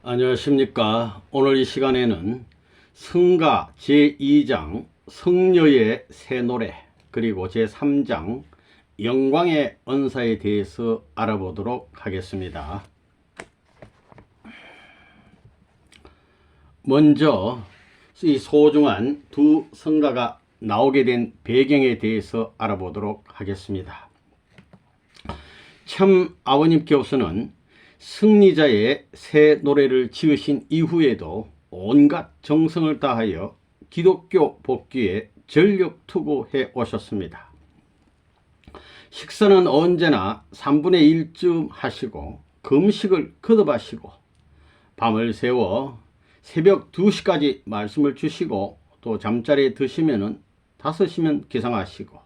안녕하십니까. 오늘 이 시간에는 성가 제2장 성녀의 새 노래 그리고 제3장 영광의 은사에 대해서 알아보도록 하겠습니다. 먼저 이 소중한 두 성가가 나오게 된 배경에 대해서 알아보도록 하겠습니다. 참 아버님께서는 승리자의 새 노래를 지으신 이후에도 온갖 정성을 다하여 기독교 복귀에 전력 투구해 오셨습니다. 식사는 언제나 3분의 1쯤 하시고 금식을 거듭하시고 밤을 새워 새벽 2시까지 말씀을 주시고 또 잠자리에 드시면은 5시면 기상하시고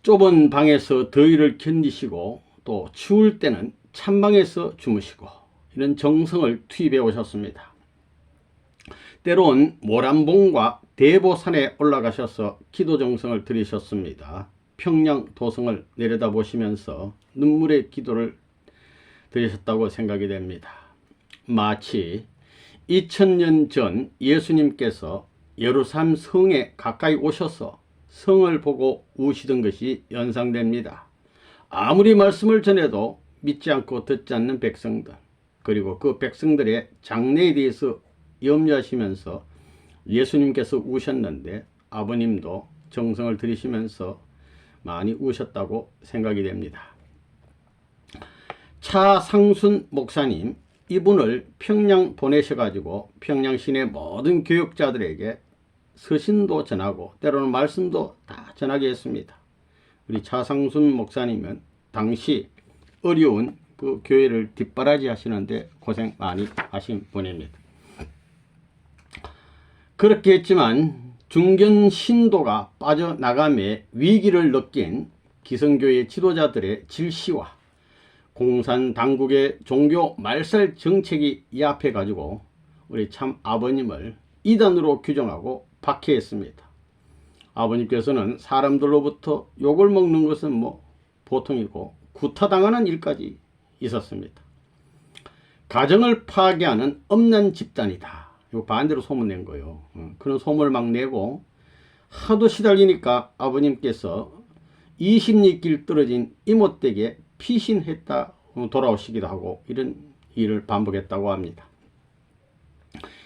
좁은 방에서 더위를 견디시고 또 추울 때는 찬방에서 주무시고 이런 정성을 투입해 오셨습니다. 때론 모란봉과 대보산에 올라가셔서 기도 정성을 들이셨습니다. 평양 도성을 내려다보시면서 눈물의 기도를 드리셨다고 생각이 됩니다. 마치 2000년 전 예수님께서 예루살렘 성에 가까이 오셔서 성을 보고 우시던 것이 연상됩니다. 아무리 말씀을 전해도 믿지 않고 듣지 않는 백성들, 그리고 그 백성들의 장래에 대해서 염려하시면서 예수님께서 우셨는데 아버님도 정성을 들이시면서 많이 우셨다고 생각이 됩니다. 차상순 목사님, 이분을 평양 보내셔가지고 평양 시내 모든 교육자들에게 서신도 전하고 때로는 말씀도 다 전하게 했습니다. 우리 차상순 목사님은 당시 어려운 그 교회를 뒷바라지 하시는데 고생 많이 하신 분입니다. 그렇게 했지만 중견 신도가 빠져나감에 위기를 느낀 기성교회 지도자들의 질시와 공산당국의 종교 말살 정책이 이합해 가지고 우리 참 아버님을 이단으로 규정하고 박해했습니다. 아버님께서는 사람들로부터 욕을 먹는 것은 뭐 보통이고 구타당하는 일까지 있었습니다. 가정을 파괴하는 엄난 집단이다. 이거 반대로 소문낸 거예요. 그런 소문을 막 내고 하도 시달리니까 아버님께서 20리길 떨어진 이모댁에 피신했다 돌아오시기도 하고 이런 일을 반복했다고 합니다.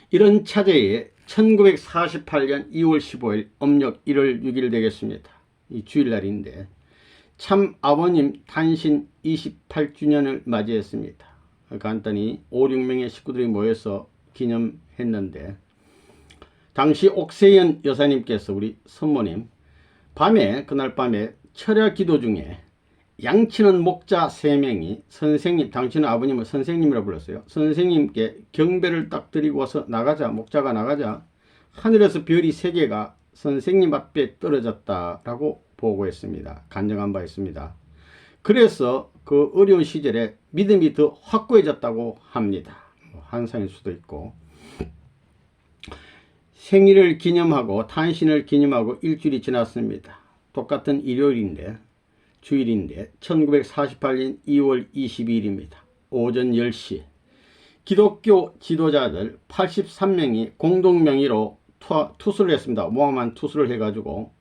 이런 차제에 1948년 2월 15일 음력 1월 6일 되겠습니다. 이 주일날인데 참 아버님 탄신 28주년을 맞이했습니다. 간단히 5, 6명의 식구들이 모여서 기념했는데 당시 옥세연 여사님께서 우리 선모님 그날 밤에 철야 기도 중에 양치는 목자 3명이 선생님, 당신은 아버님을 선생님이라고 불렀어요. 선생님께 경배를 딱 드리고 와서 나가자, 목자가 나가자 하늘에서 별이 3개가 선생님 앞에 떨어졌다라고 보고했습니다. 간증한 바 있습니다. 그래서 그 어려운 시절에 믿음이 더 확고해졌다고 합니다. 환상일 수도 있고 생일을 기념하고 탄신을 기념하고 일주일이 지났습니다. 똑같은 일요일인데 주일인데 1948년 2월 22일입니다. 오전 10시 기독교 지도자들 83명이 공동명의로 투수를 했습니다. 모함한 투수를 해가지고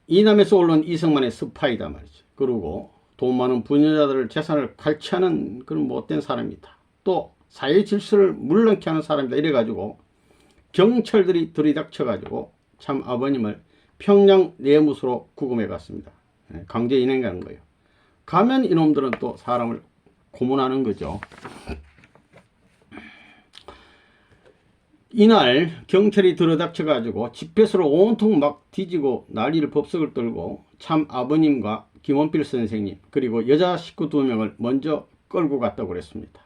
이남에서 올라온 이승만의 스파이다 말이죠. 그리고 돈 많은 부녀자들을 재산을 갈취하는 그런 못된 사람이다. 또 사회 질서를 물렁케 하는 사람이다. 이래가지고 경찰들이 들이닥쳐가지고 참 아버님을 평양 내무소로 구금해 갔습니다. 강제 인행하는 거예요. 가면 이놈들은 또 사람을 고문하는 거죠. 이날 경찰이 들어닥쳐 가지고 집회소를 온통 막 뒤지고 난리를 법석을 떨고 참 아버님과 김원필 선생님 그리고 여자 식구 2명을 먼저 끌고 갔다고 그랬습니다.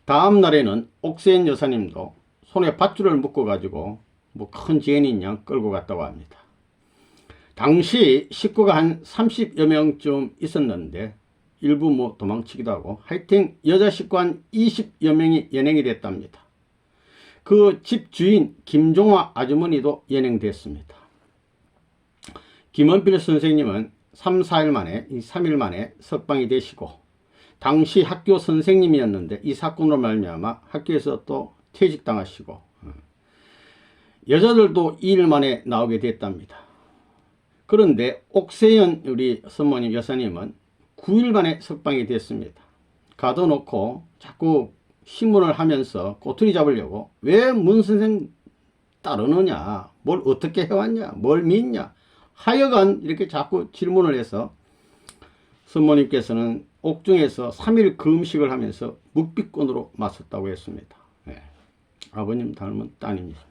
다음 날에는 옥세인 여사님도 손에 밧줄을 묶어 가지고 뭐 큰 죄인인 양 끌고 갔다고 합니다. 당시 식구가 한 30여 명쯤 있었는데 일부 뭐 도망치기도 하고 하여튼 여자 식구 한 20여 명이 연행이 됐답니다. 그 집 주인 김종화 아주머니도 연행됐습니다. 김원필 선생님은 3, 4일 만에 3일 만에 석방이 되시고 당시 학교 선생님이었는데 이 사건으로 말미암아 학교에서 또 퇴직당하시고 여자들도 2일 만에 나오게 됐답니다. 그런데 옥세연 우리 선모님 여사님은 9일 만에 석방이 됐습니다. 가둬놓고 자꾸 신문을 하면서 꼬투리 잡으려고 왜 문 선생 따르느냐, 뭘 어떻게 해왔냐, 뭘 믿냐, 하여간 이렇게 자꾸 질문을 해서 선모님께서는 옥중에서 3일 금식을 하면서 묵비권으로 맞섰다고 했습니다. 네. 아버님 닮은 따님이십니다.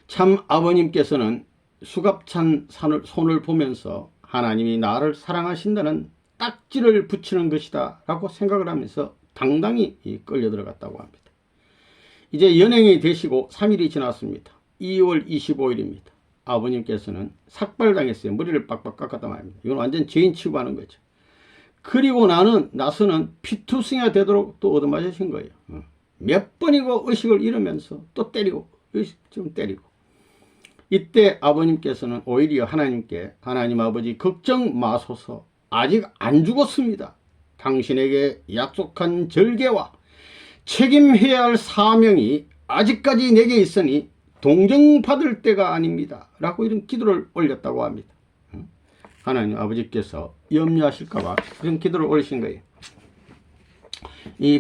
참 아버님께서는 수갑찬 손을 보면서 하나님이 나를 사랑하신다는 딱지를 붙이는 것이다 라고 생각을 하면서 당당히 끌려 들어갔다고 합니다. 이제 연행이 되시고 3일이 지났습니다. 2월 25일입니다. 아버님께서는 삭발당했어요. 머리를 빡빡 깎았단 말입니다. 이건 완전 죄인 취급하는 거죠. 그리고 나서는 피투성이가 되도록 또 얻어맞으신 거예요. 몇 번이고 의식을 잃으면서 또 때리고 좀 때리고. 이때 아버님께서는 오히려 하나님께 하나님 아버지 걱정 마소서, 아직 안 죽었습니다. 당신에게 약속한 절개와 책임해야 할 사명이 아직까지 내게 있으니 동정받을 때가 아닙니다 라고 이런 기도를 올렸다고 합니다. 하나님 아버지께서 염려하실까봐 그런 기도를 올리신 거예요.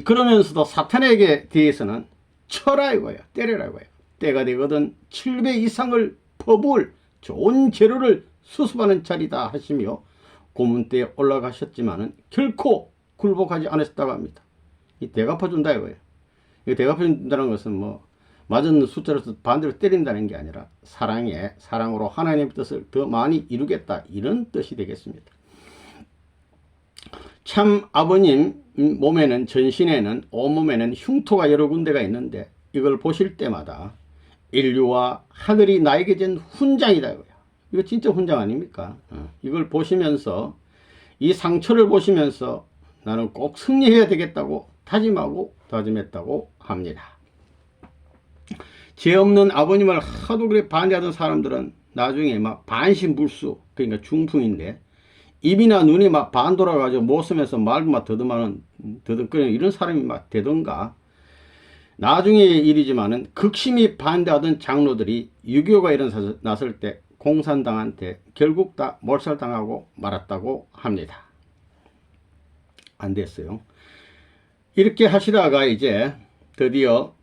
그러면서도 사탄에게 대해서는 쳐라 이거예요. 때려라 이거예요. 때가 되거든 7배 이상을 퍼부을 좋은 재료를 수습하는 자리다 하시며 고문대에 올라가셨지만은 결코 굴복하지 않으셨다고 합니다. 이 대갚아준다 이거예요. 이 대갚아준다는 것은 뭐 맞은 숫자로서 반대로 때린다는 게 아니라 사랑으로 하나님의 뜻을 더 많이 이루겠다 이런 뜻이 되겠습니다. 참 아버님 몸에는 전신에는 온몸에는 흉터가 여러 군데가 있는데 이걸 보실 때마다 인류와 하늘이 나에게 준 훈장이다 이거예요. 이거 진짜 훈장 아닙니까? 이걸 보시면서 이 상처를 보시면서 나는 꼭 승리해야 되겠다고 다짐했다고 합니다. 죄 없는 아버님을 하도 그래 반대하던 사람들은 나중에 막 반신불수, 그러니까 중풍인데 입이나 눈이 막 반 돌아가지고 못 쓰면서 말도 막 더듬거리는 이런 사람이 막 되던가, 나중에 일이지만은 극심히 반대하던 장로들이 6.25가 일어났을 때 공산당한테 결국 다 몰살당하고 말았다고 합니다. 안 됐어요. 이렇게 하시다가 이제 드디어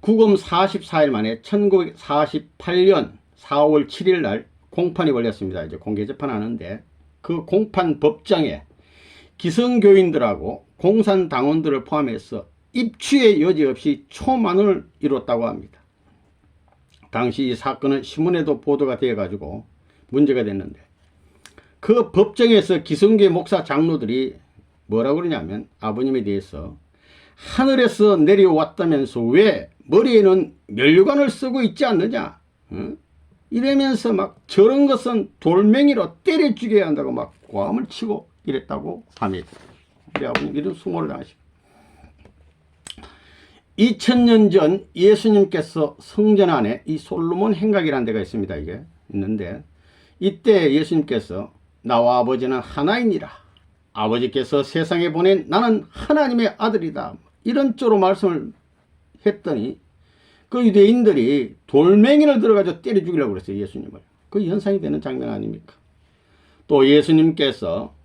구금 44일 만에 1948년 4월 7일 날 공판이 걸렸습니다. 이제 공개재판 하는데 그 공판 법정에 기성교인들하고 공산당원들을 포함해서 입추의 여지 없이 초만원을 이뤘다고 합니다. 당시 이 사건은 신문에도 보도가 되어 가지고 문제가 됐는데 그 법정에서 기성교회 목사 장로들이 뭐라고 그러냐면 아버님에 대해서 하늘에서 내려왔다면서 왜 머리에는 면류관을 쓰고 있지 않느냐, 이러면서 막 저런 것은 돌멩이로 때려 죽여야 한다고 막 고함을 치고 이랬다고 합니다. 우리 아버님 이런 수모를 당하시고 2000년 전 예수님께서 성전 안에 이 솔로몬 행각이라는 데가 있습니다. 이게 있는데 이때 예수님께서 나와 아버지는 하나이니라, 아버지께서 세상에 보낸 나는 하나님의 아들이다, 이런 쪽으로 말씀을 했더니 그 유대인들이 돌멩이를 들어가지고 때려 죽이려고 그랬어요. 예수님을. 그 연상이 되는 장면 아닙니까? 또 예수님께서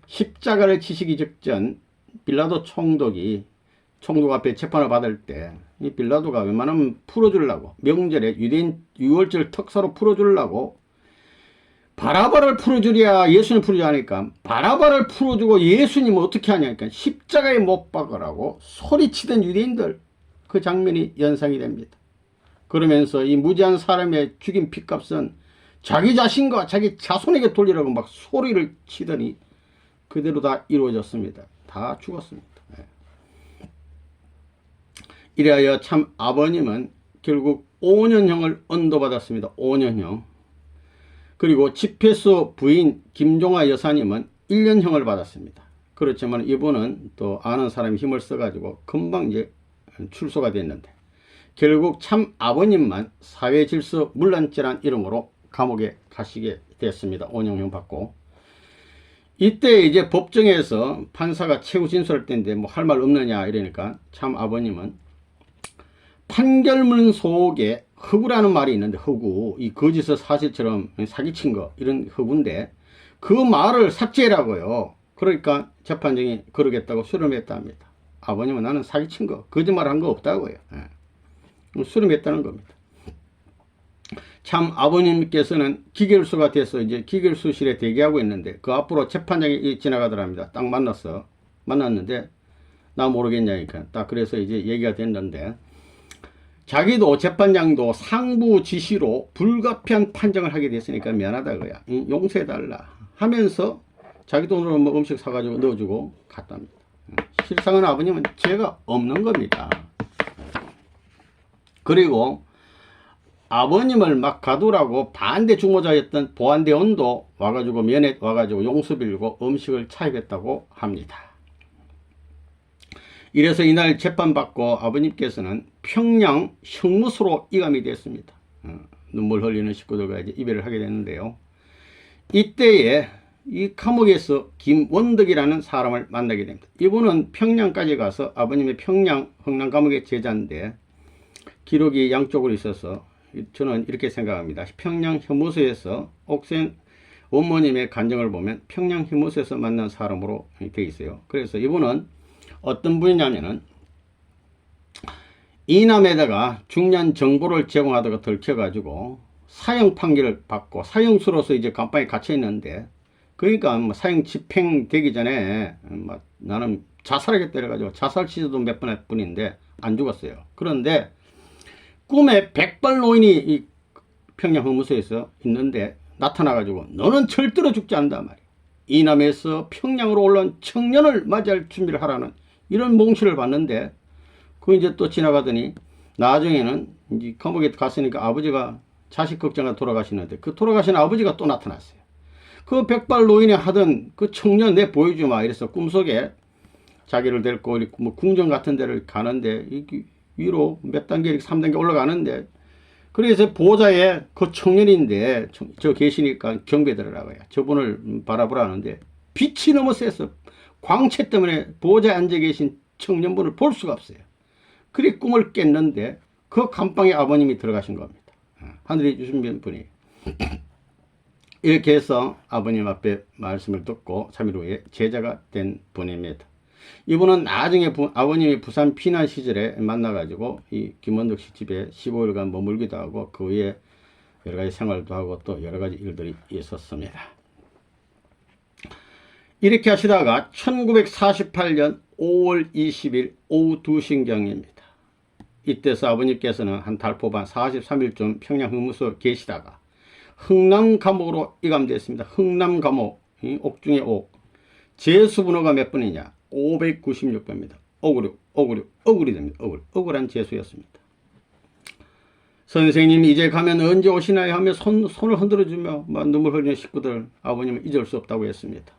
십자가를 지시기 직전 빌라도 총독 앞에 재판을 받을 때 이 빌라도가 웬만하면 풀어주려고, 명절에 유대인 유월절 특사로 풀어주려고 바라바를 풀어주랴 예수님 풀어주지 않으니까 바라바를 풀어주고 예수님은 어떻게 하냐니까 십자가에 못 박으라고 소리치던 유대인들, 그 장면이 연상이 됩니다. 그러면서 이 무지한 사람의 죽인 핏값은 자기 자신과 자기 자손에게 돌리라고 막 소리를 치더니 그대로 다 이루어졌습니다. 다 죽었습니다. 이래하여 참 아버님은 결국 5년형을 언도받았습니다. 5년형. 그리고 집회소 부인 김종아 여사님은 1년형을 받았습니다. 그렇지만 이분은 또 아는 사람이 힘을 써가지고 금방 이제 출소가 됐는데 결국 참 아버님만 사회질서 문란죄란 이름으로 감옥에 가시게 됐습니다. 5년형 받고 이때 이제 법정에서 판사가 최후 진술할 때인데 뭐 할 말 없느냐 이러니까 참 아버님은 판결문 속에 허구라는 말이 있는데, 허구, 이 거짓을 사실처럼 사기친 거, 이런 허구인데 그 말을 삭제라고요. 그러니까 재판장이 그러겠다고 수렴했다 합니다. 아버님은 나는 사기친 거, 거짓말 한 거 없다고요. 수렴했다는 겁니다. 참 아버님께서는 기결수가 돼서 이제 기결수실에 대기하고 있는데 그 앞으로 재판장이 지나가더랍니다. 딱 만났는데 나 모르겠냐니까 딱 그래서 이제 얘기가 됐는데, 자기도 재판장도 상부 지시로 불가피한 판정을 하게 됐으니까 미안하다 그야, 용서해달라 하면서 자기 돈으로 뭐 음식 사가지고 넣어주고 갔답니다. 실상은 아버님은 죄가 없는 겁니다. 그리고 아버님을 막 가두라고 반대 중모자였던 보안대원도 와가지고 면회 와가지고 용서 빌고 음식을 차입했다고 합니다. 이래서 이날 재판받고 아버님께서는 평양 형무소로 이감이 됐습니다. 눈물 흘리는 식구들과 이제 이별을 하게 됐는데요. 이때에 이 감옥에서 김원덕이라는 사람을 만나게 됩니다. 이분은 평양까지 가서 아버님의 평양 흥남 감옥의 제자인데 기록이 양쪽으로 있어서 저는 이렇게 생각합니다. 평양 형무소에서 옥센 원모님의 간증을 보면 평양 형무소에서 만난 사람으로 되어 있어요. 그래서 이분은 어떤 분이냐면은 이남에다가 중요한 정보를 제공하다가 들켜가지고 사형 판결을 받고 사형수로서 이제 감방에 갇혀 있는데, 그러니까 뭐 사형 집행되기 전에 뭐 나는 자살하겠다 이래가지고 자살 시도도 몇 번 할 뿐인데 안 죽었어요. 그런데 꿈에 백발노인이 이 평양 형무소에서 있는데 나타나가지고 너는 절대로 죽지 않는다 말이야. 이남에서 평양으로 올라온 청년을 맞이할 준비를 하라는 이런 몽시를 받는데, 그 이제 또 지나가더니 나중에는 이제 감옥에 갔으니까 아버지가 자식 걱정하다 돌아가시는데 그 돌아가신 아버지가 또 나타났어요. 그 백발 노인이 하던 그 청년 내 보여주마 이래서 꿈속에 자기를 데리고 뭐 궁전 같은 데를 가는데 위로 몇 단계 이렇게 3단계 올라가는데, 그래서 보좌에 그 청년인데 저 계시니까 경배드리라고 해요. 저분을 바라보라는데 빛이 너무 세서 광채 때문에 보좌에 앉아 계신 청년분을 볼 수가 없어요. 그리 꿈을 깼는데 그 감방에 아버님이 들어가신 겁니다. 하늘이 주신 분이. 이렇게 해서 아버님 앞에 말씀을 듣고 3일 후에 제자가 된 분입니다. 이분은 나중에 아버님이 부산 피난 시절에 만나가지고 이 김원덕 씨 집에 15일간 머물기도 하고 그 후에 여러가지 생활도 하고 또 여러가지 일들이 있었습니다. 이렇게 하시다가 1948년 5월 20일 오후 2시경입니다. 이때서 아버님께서는 한 달포반 43일쯤 평양 형무소 계시다가 흥남 감옥으로 이감됐습니다. 흥남 감옥, 옥중의 옥. 제수번호가 몇 번이냐? 596번입니다. 억울이 됩니다. 억울한 제수였습니다. 선생님 이제 가면 언제 오시나요? 하며 손을 흔들어주며 눈물 흘리는 식구들 아버님은 잊을 수 없다고 했습니다.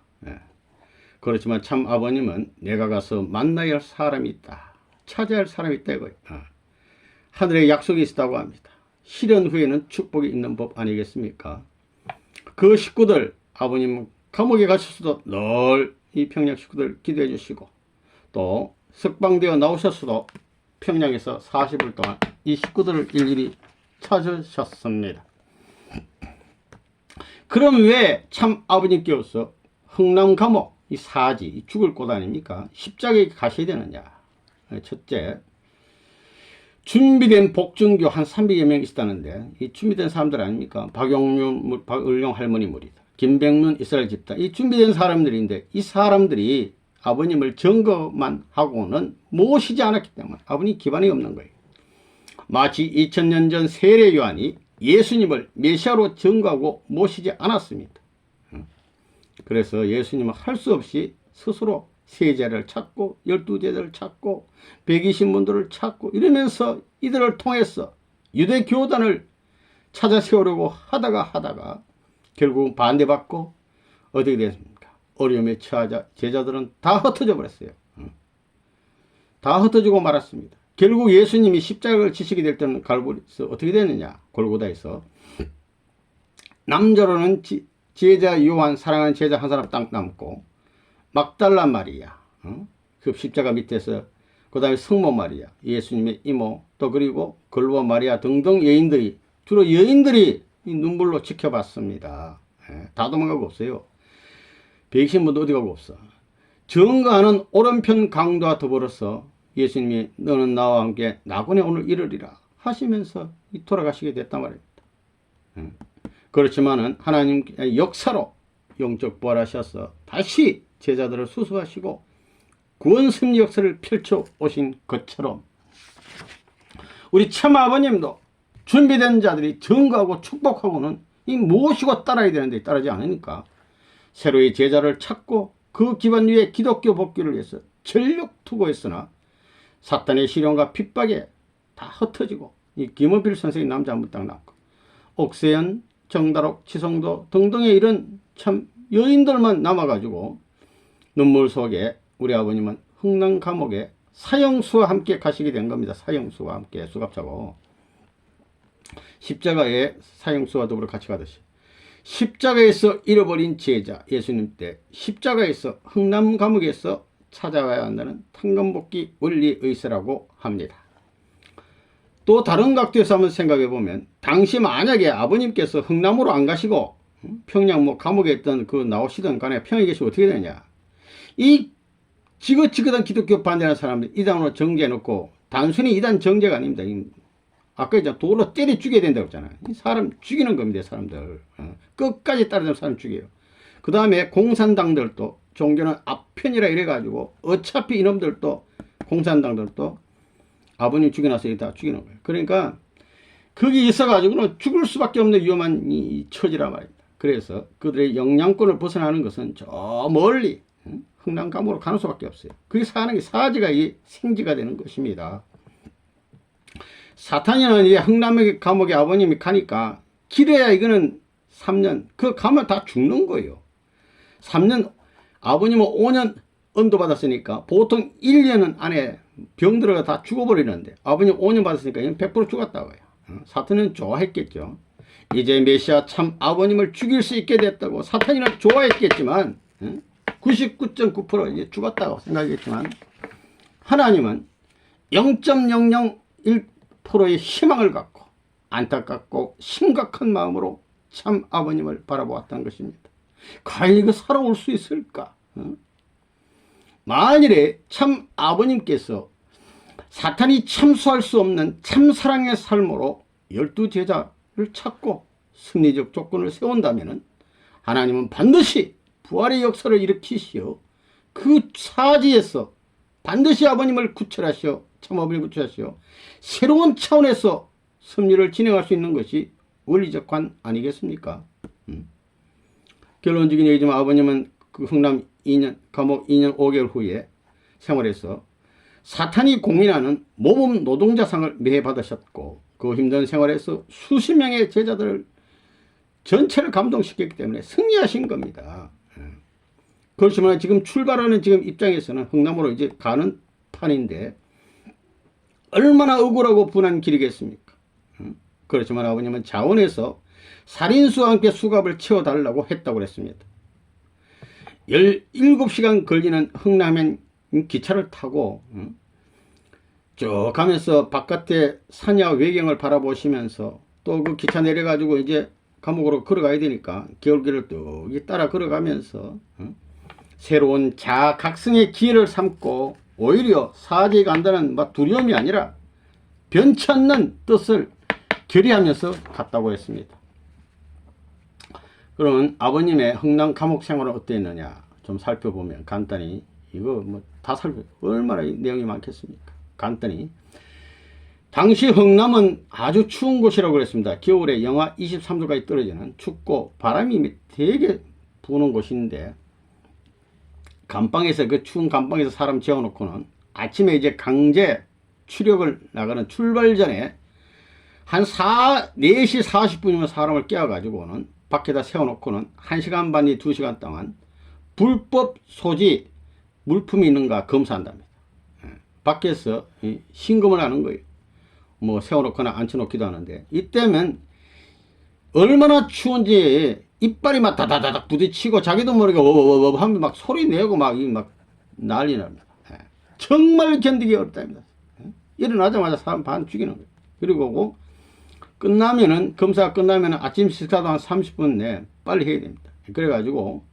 그렇지만 참 아버님은 내가 가서 만나야 할 사람이 있다, 찾아야 할 사람이 있다 이거예요. 하늘에 약속이 있다고 합니다. 실현 후에는 축복이 있는 법 아니겠습니까? 그 식구들 아버님은 감옥에 가셨어도 늘 이 평양 식구들 기도해 주시고, 또 석방되어 나오셨어도 평양에서 40일 동안 이 식구들을 일일이 찾으셨습니다. 그럼 왜 참 아버님께서 흥남 감옥 이 사지, 이 죽을 곳 아닙니까? 십자가에 가셔야 되느냐? 첫째, 준비된 복종교 한 300여 명 있었다는데 이 준비된 사람들 아닙니까? 박용윤, 박을룡 할머니 무리다, 김백문 이스라엘 집단, 이 준비된 사람들인데 이 사람들이 아버님을 증거만 하고는 모시지 않았기 때문에 아버님 기반이 없는 거예요. 마치 2000년 전 세례 요한이 예수님을 메시아로 증거하고 모시지 않았습니다. 그래서 예수님은 할 수 없이 스스로 세제를 찾고 12제자를 찾고 120분들을 찾고 이러면서 이들을 통해서 유대 교단을 찾아 세우려고 하다가 결국 반대받고 어떻게 됐습니까? 어려움에 처하자 제자들은 다 흩어져 버렸어요. 다 흩어지고 말았습니다. 결국 예수님이 십자가를 지시게 될 때는 갈보리에서 어떻게 됐느냐? 골고다에서 남자로는 제자 요한 사랑하는 제자 한 사람 딱 남고 막달라 마리아 그 십자가 밑에서 그 다음에 성모 마리아 예수님의 이모 또 그리고 글로바 마리아 등등 여인들이 주로 여인들이 눈물로 지켜봤습니다. 다 도망가고 없어요. 백신분도 어디 가고 없어. 정가하는 오른편 강도와 더불어서 예수님이 너는 나와 함께 나군에 오늘 이르리라 하시면서 돌아가시게 됐단 말입니다. 그렇지만은 하나님 역사로 영적 부활하셔서 다시 제자들을 수습하시고 구원 승리 역사를 펼쳐 오신 것처럼 우리 참 아버님도 준비된 자들이 증거하고 축복하고는 이 모시고 따라야 되는데 따르지 않으니까 새로이 제자를 찾고 그 기반 위에 기독교 복귀를 위해서 전력 투고했으나 사탄의 시련과 핍박에 다 흩어지고 이 김어필 선생의 남자 한 분 딱 남고 옥세연, 정다록, 지성도 등등의 이런 참 여인들만 남아가지고 눈물 속에 우리 아버님은 흥남 감옥에 사형수와 함께 가시게 된 겁니다. 사형수와 함께 수갑차고 십자가에 사형수와 더불어 같이 가듯이 십자가에서 잃어버린 제자 예수님 때 십자가에서 흥남 감옥에서 찾아와야 한다는 탕감복귀 원리의사라고 합니다. 또 다른 각도에서 한번 생각해 보면 당시 만약에 아버님께서 흥남으로 안 가시고 평양 뭐 감옥에 있던 그 나오시던 간에 평양에 계시면 어떻게 되냐. 이 지긋지긋한 기독교 반대하는 사람들 이단으로 정죄해 놓고 단순히 이단 정죄가 아닙니다. 아까 이제 돌로 때려 죽여야 된다고 했잖아요. 사람 죽이는 겁니다. 사람들. 끝까지 따르는 사람 죽여요. 그 다음에 공산당들도 종교는 앞편이라 이래가지고 어차피 이놈들도 공산당들도 아버님 죽여놔서 다 죽이는 거예요. 그러니까 거기 있어가지고는 죽을 수밖에 없는 위험한 이 처지라 말입니다. 그래서 그들의 영향권을 벗어나는 것은 저 멀리 흥남 감옥으로 가는 수밖에 없어요. 그게 사는 게 사지가 이 생지가 되는 것입니다. 사탄이는 이제 흥남 감옥에 아버님이 가니까 길어야 이거는 3년 그 가면 다 죽는 거예요. 3년 아버님은 5년 언도 받았으니까 보통 1년은 안에 병들어가 다 죽어버리는데 아버님 5년 받았으니까 100% 죽었다고요. 사탄은 좋아했겠죠. 이제 메시아 참 아버님을 죽일 수 있게 됐다고 사탄이는 좋아했겠지만 99.9% 이제 죽었다고 생각했지만 하나님은 0.001%의 희망을 갖고 안타깝고 심각한 마음으로 참 아버님을 바라보았다는 것입니다. 과연 이거 살아올 수 있을까? 만일에 참 아버님께서 사탄이 참수할 수 없는 참사랑의 삶으로 12제자를 찾고 승리적 조건을 세운다면 하나님은 반드시 부활의 역사를 일으키시어 그 사지에서 반드시 아버님을 구출하시어 참아버님을 구출하시어 새로운 차원에서 섭리를 진행할 수 있는 것이 원리적 관 아니겠습니까? 결론적인 얘기지만 아버님은 그 흥남 2년 감옥 2년 5개월 후에 생활에서 사탄이 공인하는 모범 노동자상을 매해 받으셨고 그 힘든 생활에서 수십 명의 제자들 전체를 감동시켰기 때문에 승리하신 겁니다. 그렇지만 지금 출발하는 지금 입장에서는 흥남으로 이제 가는 판인데 얼마나 억울하고 분한 길이겠습니까? 그렇지만 아버님은 자원에서 살인수와 함께 수갑을 채워달라고 했다고 그랬습니다. 17시간 걸리는 흥남행 기차를 타고 쭉 가면서 바깥에 산야 외경을 바라보시면서 또 그 기차 내려가지고 이제 감옥으로 걸어가야 되니까 겨울길을 뚝 따라 걸어가면서 새로운 자각성의 기회를 삼고 오히려 사지에 간다는 막 두려움이 아니라 변치 않는 뜻을 결의하면서 갔다고 했습니다. 그러면 아버님의 흥남 감옥 생활은 어땠느냐 좀 살펴보면 간단히 이거 뭐 다 얼마나 내용이 많겠습니까? 간단히 당시 흥남은 아주 추운 곳이라고 그랬습니다. 겨울에 영하 23도까지 떨어지는 춥고 바람이 되게 부는 곳인데 감방에서 그 추운 감방에서 사람 재워놓고는 아침에 이제 강제 추력을 나가는 출발 전에 한 4시 40분이면 사람을 깨워가지고는 밖에다 세워놓고는 1시간 반이 2시간 동안 불법 소지 물품이 있는가 검사한답니다. 밖에서 심검을 하는 거예요. 뭐 세워놓거나 앉혀놓기도 하는데 이때면 얼마나 추운지 이빨이 막 다다다닥 부딪히고 자기도 모르게 워워워 하면 막 소리 내고 막 난리 납니다. 예. 정말 견디기 어렵답니다. 예. 일어나자마자 사람 반 죽이는 거예요. 그리고 끝나면은 검사가 끝나면은 아침 식사도 한 30분 내에 빨리 해야 됩니다. 그래가지고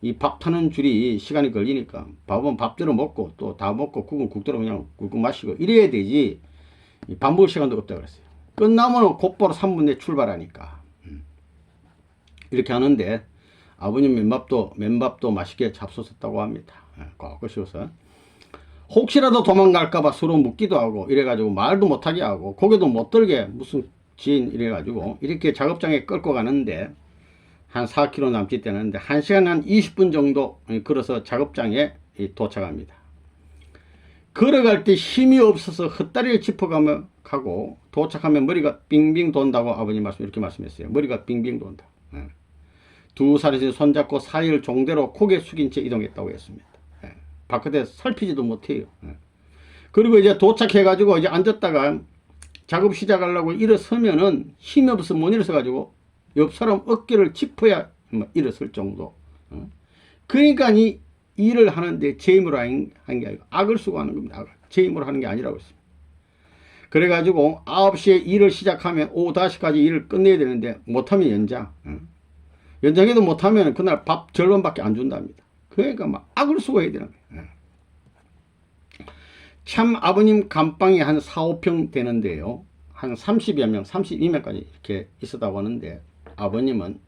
이 밥 타는 줄이 시간이 걸리니까 밥은 밥대로 먹고 또 다 먹고 국은 국대로 그냥 굵고 마시고 이래야 되지 밥 먹을 시간도 없다고 그랬어요. 끝나면 곧바로 3분 내에 출발하니까 이렇게 하는데 아버님 맨밥도 맛있게 잡수셨다고 합니다. 꼭 씹어서 혹시라도 도망갈까봐 서로 묻기도 하고 이래가지고 말도 못하게 하고 고개도 못 들게 무슨 지인 이래가지고 이렇게 작업장에 끌고 가는데 한 4km 남짓 되는데 1시간 한 20분 정도 걸어서 작업장에 도착합니다. 걸어갈 때 힘이 없어서 헛다리를 짚어가며 가고 도착하면 머리가 빙빙 돈다고 아버님 이렇게 말씀했어요. 머리가 빙빙 돈다. 두 사람이 손잡고 사이를 종대로 고개 숙인 채 이동했다고 했습니다. 바깥에 살피지도 못해요. 그리고 이제 도착해가지고 이제 앉았다가 작업 시작하려고 일어서면은 힘이 없어서 못 일어서가지고 옆 사람 어깨를 짚어야 일어설 정도. 그러니까 이 일을 하는데 제 힘으로 한 게 아니고 악을 쓰고 하는 겁니다. 제 힘으로 하는 게 아니라고 했습니다. 그래가지고 9시에 일을 시작하면 오후 5시까지 일을 끝내야 되는데 못하면 연장. 연장해도 못하면 그날 밥 절반밖에 안 준답니다. 그러니까 막 악을 쓰고 해야 되는 거예요. 참 아버님 감방이 한 4, 5평 되는데요. 한 30여 명, 32명까지 이렇게 있었다고 하는데 아버님은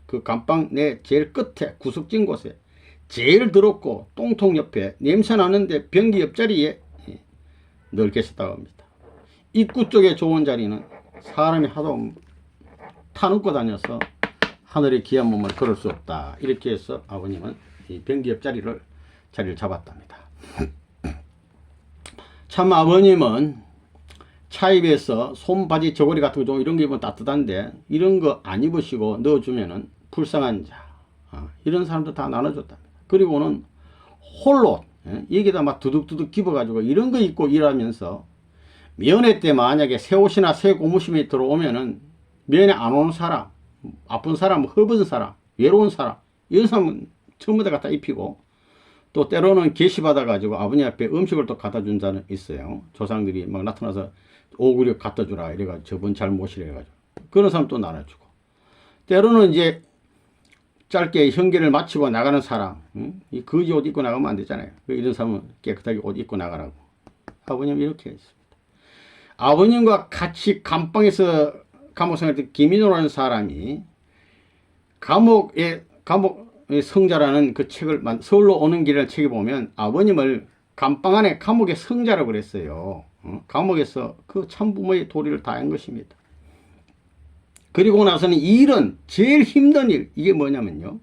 그 감방 내 제일 끝에 구석진 곳에 제일 더럽고 똥통 옆에 냄새 나는데 변기 옆자리에 늘 계셨다고 합니다. 입구 쪽에 좋은 자리는 사람이 하도 타놓고 다녀서 하늘의 귀한 몸을 걸을 수 없다. 이렇게 해서 아버님은 이 변기 옆자리를 잡았답니다. 참 아버님은 차입에서 손바지 저고리 같은 거 이런 거 입으면 따뜻한데 이런 거 안 입으시고 넣어주면은 불쌍한 자 이런 사람도 다 나눠줬답니다. 그리고는 홀로 여기다 막 두둑두둑 집어가지고 이런 거 입고 일하면서 면회 때 만약에 새 옷이나 새 고무신이 들어오면은 면회 안 오는 사람, 아픈 사람, 허분 사람, 외로운 사람 이런 사람은 전부 다 갖다 입히고 또 때로는 계시 받아가지고 아버님 앞에 음식을 또 갖다 준 자는 있어요. 조상들이 막 나타나서 오구려 갖다 주라 이래가지고 저분 잘 모시래 해가지고 그런 사람 또 나눠주고 때로는 이제 짧게 형계를 마치고 나가는 사람 이 거지 옷 입고 나가면 안 되잖아요. 이런 사람은 깨끗하게 옷 입고 나가라고 아버님 이렇게 했습니다. 아버님과 같이 감방에서 감옥생활 때 김인호라는 사람이 감옥의 성자라는 그 책을 서울로 오는 길을 책에 보면 아버님을 감방 안에 감옥의 성자라고 그랬어요. 감옥에서 그 참부모의 도리를 다한 것입니다. 그리고 나서는 이 일은 제일 힘든 일 이게 뭐냐면요.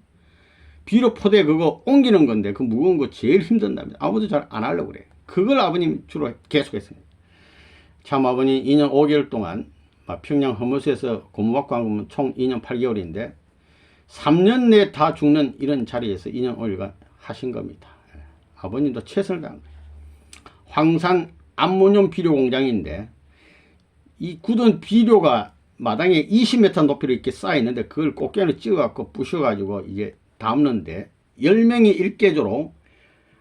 비료 포대 그거 옮기는 건데 그 무거운 거 제일 힘든답니다. 아무도 잘 안 하려고 그래요. 그걸 아버님 주로 계속했습니다. 참 아버님 2년 5개월 동안 평양 허무스에서 고문받고 한 거면 총 2년 8개월인데 3년 내에 다 죽는 이런 자리에서 2년 5일간 하신 겁니다. 아버님도 최선을 다한 거예요. 황산 암모늄 비료 공장인데 이 굳은 비료가 마당에 20m 높이로 이렇게 쌓여 있는데 그걸 꽃게를 찍어갖고 부셔가지고 이제 담는데 10명이 일개조로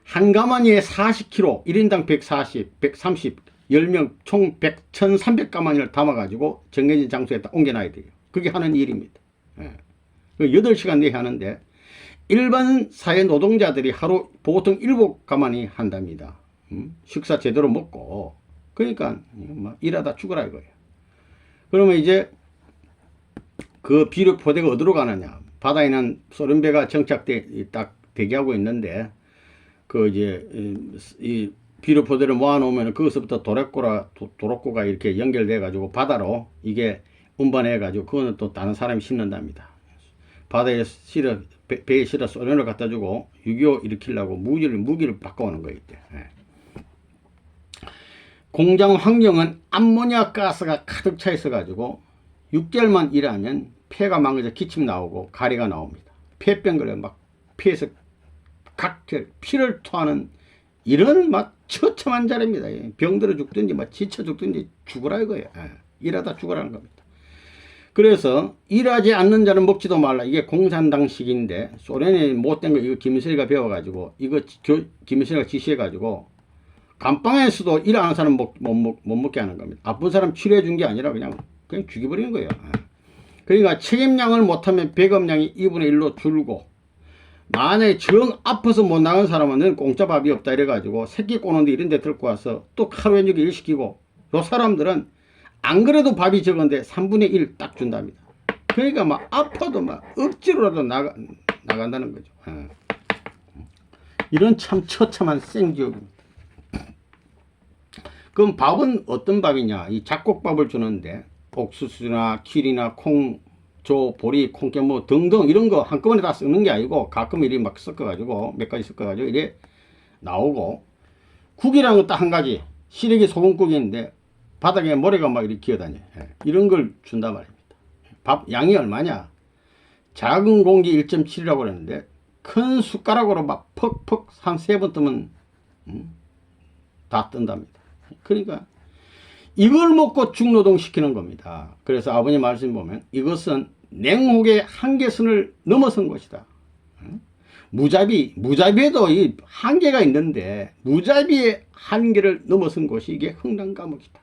한 가마니에 40kg 1인당 140, 130 10명 총 1300가마니를 담아가지고 정해진 장소에 딱 옮겨놔야 돼요. 그게 하는 일입니다. 8시간 내에 하는데 일반 사회 노동자들이 하루 보통 7가마니 한답니다. 식사 제대로 먹고 그러니까 일하다 죽으라 이거예요. 그러면 이제 그 비료 포대가 어디로 가느냐. 바다에는 소련배가 정착돼 딱 대기하고 있는데 그 이제 이 비료 포대를 모아놓으면 거기서부터 도로꼬가 이렇게 연결돼 가지고 바다로 이게 운반해 가지고 그거는 또 다른 사람이 심는답니다. 바다에 배에 실어 소련을 갖다 주고 6.25 일으키려고 무기를 바꿔오는 거예요. 이때. 공장 환경은 암모니아 가스가 가득 차 있어 가지고 6개월만 일하면 폐가 망가져 기침 나오고 가래가 나옵니다. 폐병 걸려 막 폐에서 각질 피를 토하는 이런 처참한 자리입니다. 병들어 죽든지 지쳐 죽든지 죽으라 이거예요. 일하다 죽으라는 겁니다. 그래서 일하지 않는 자는 먹지도 말라. 이게 공산당식인데 소련의 못된 거 이거 김일성이가 배워가지고 이거 김일성이가 지시해가지고 감방에서도 일 안 하는 사람 못 먹게 하는 겁니다. 아픈 사람 치료해 준 게 아니라 그냥 죽여버리는 거예요. 그러니까 책임량을 못하면 배급량이 2분의 1로 줄고 만약에 정 아파서 못 나간 사람은 공짜 밥이 없다 이래가지고 새끼 꼬는데 이런 데 들고 와서 또 하루 종일 일 시키고 요 사람들은 안 그래도 밥이 적은데 3분의 1 딱 준답니다. 그러니까 막 아파도 막 억지로라도 나간다는 거죠. 이런 참 처참한 생지옥입니다. 그럼 밥은 어떤 밥이냐? 이 잡곡밥을 주는데 옥수수나 킬이나 콩, 조, 보리, 콩깨 뭐 등등 이런 거 한꺼번에 다 섞는 게 아니고 가끔 이리 막 섞어가지고 몇 가지 섞어가지고 이래 나오고 국이라는 건 딱 한 가지 시래기 소금국인데 바닥에 모래가 막 이렇게 기어다녀. 이런 걸 준단 말입니다. 밥 양이 얼마냐? 작은 공기 1.7이라고 그랬는데 큰 숟가락으로 막 퍽퍽 한 3번 뜨면 다 뜬답니다. 그러니까 이걸 먹고 중노동 시키는 겁니다. 그래서 아버님 말씀 보면 이것은 냉혹의 한계선을 넘어선 것이다. 무자비에도 이 한계가 있는데 무자비의 한계를 넘어선 것이 이게 흥랑감옥이다.